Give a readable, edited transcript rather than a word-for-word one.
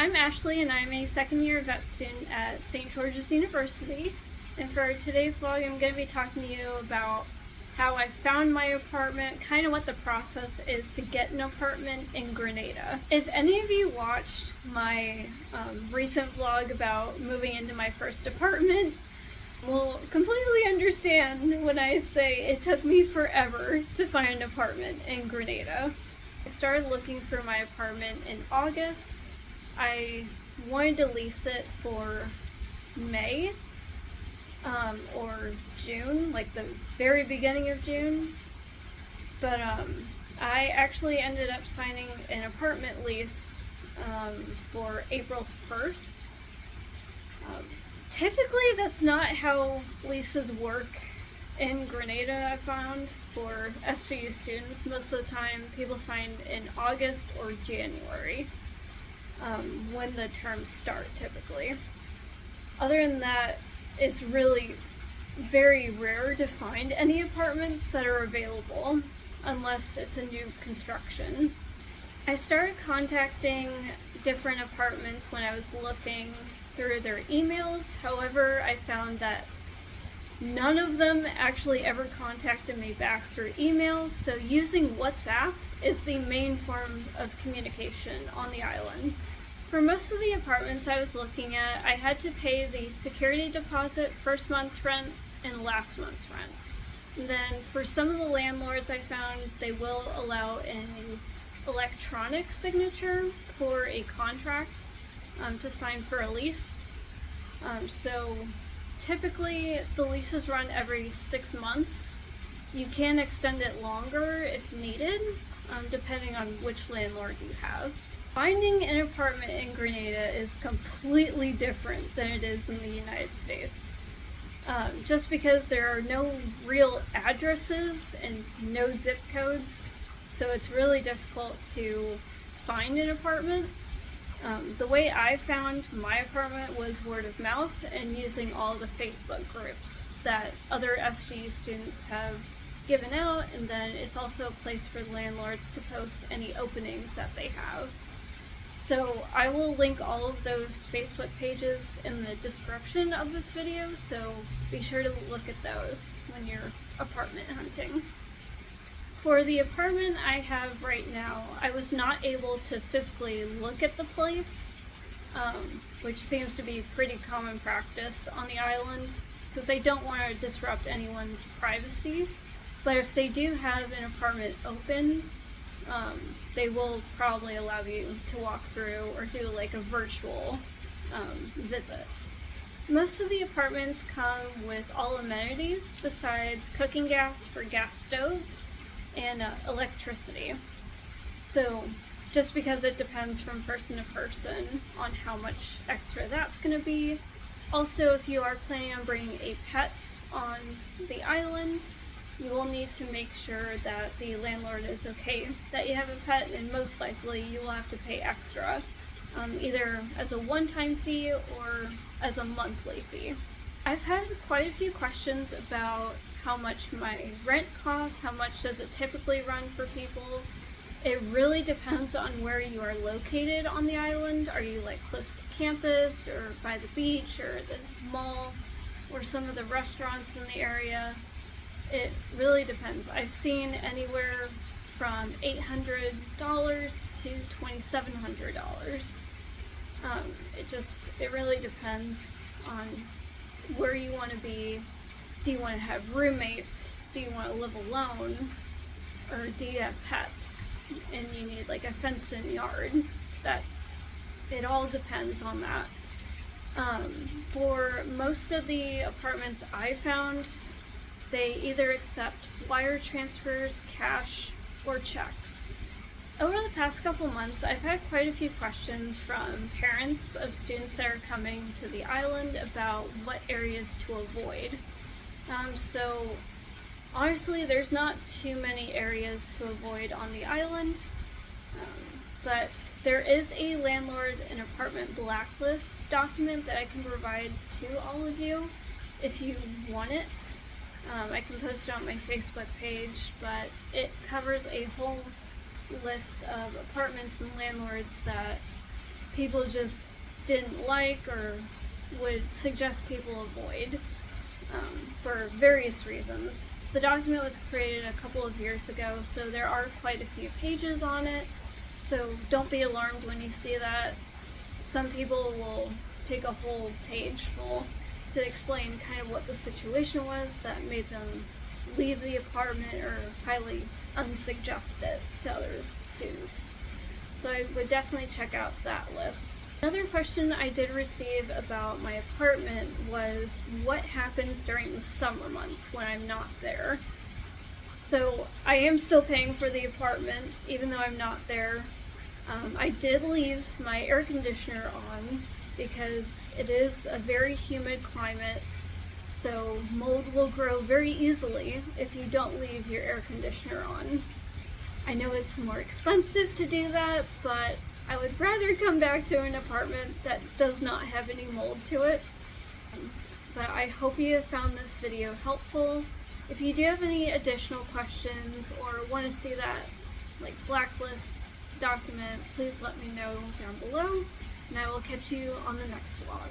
I'm Ashley and I'm a second year vet student at St. George's University. And for today's vlog, I'm going to be talking to you about how I found my apartment, kind of what the process is to get an apartment in Grenada. If any of you watched my recent vlog about moving into my first apartment, will completely understand when I say it took me forever to find an apartment in Grenada. I started looking for my apartment in August. I wanted to lease it for May or June, like the very beginning of June. But I actually ended up signing an apartment lease for April 1st. Typically that's not how leases work in Grenada, I found, for SGU students. Most of the time people sign in August or January. When the terms start, typically. Other than that, it's really very rare to find any apartments that are available unless it's a new construction. I started contacting different apartments when I was looking through their emails. However, I found that none of them actually ever contacted me back through emails, so using WhatsApp is the main form of communication on the island. For most of the apartments I was looking at, I had to pay the security deposit, first month's rent, and last month's rent. And then for some of the landlords I found, they will allow an electronic signature for a contract to sign for a lease. So typically the leases run every 6 months. You can extend it longer if needed, depending on which landlord you have. Finding an apartment in Grenada is completely different than it is in the United States. Just because there are no real addresses and no zip codes, so it's really difficult to find an apartment. The way I found my apartment was word of mouth and using all the Facebook groups that other SGU students have given out, and then it's also a place for landlords to post any openings that they have. So I will link all of those Facebook pages in the description of this video, so be sure to look at those when you're apartment hunting. For the apartment I have right now, I was not able to physically look at the place, which seems to be pretty common practice on the island, because they don't want to disrupt anyone's privacy. But if they do have an apartment open, they will probably allow you to walk through or do like a virtual visit. Most of the apartments come with all amenities besides cooking gas for gas stoves and electricity. So just because it depends from person to person on how much extra that's going to be. Also, if you are planning on bringing a pet on the island, you will need to make sure that the landlord is okay that you have a pet, and most likely you will have to pay extra, either as a one-time fee or as a monthly fee. I've had quite a few questions about how much my rent costs, how much does it typically run for people. It really depends on where you are located on the island. Are you like close to campus or by the beach or the mall or some of the restaurants in the area? It really depends. I've seen anywhere from $800 to $2,700. It really depends on where you want to be. Do you want to have roommates? Do you want to live alone? Or do you have pets and you need like a fenced in yard? It all depends on that. For most of the apartments I found, they either accept wire transfers, cash, or checks. Over the past couple months, I've had quite a few questions from parents of students that are coming to the island about what areas to avoid. So honestly, there's not too many areas to avoid on the island, but there is a landlord and apartment blacklist document that I can provide to all of you if you want it. I can post it on my Facebook page, but it covers a whole list of apartments and landlords that people just didn't like or would suggest people avoid for various reasons. The document was created a couple of years ago, so there are quite a few pages on it, so don't be alarmed when you see that. Some people will take a whole page full to explain kind of what the situation was that made them leave the apartment or highly unsuggest it to other students. So I would definitely check out that list. Another question I did receive about my apartment was what happens during the summer months when I'm not there. So I am still paying for the apartment even though I'm not there. I did leave my air conditioner on because it is a very humid climate, so mold will grow very easily if you don't leave your air conditioner on. I know it's more expensive to do that, but I would rather come back to an apartment that does not have any mold to it. But I hope you have found this video helpful. If you do have any additional questions or want to see that blacklist document, please let me know down below, and I will catch you on the next vlog.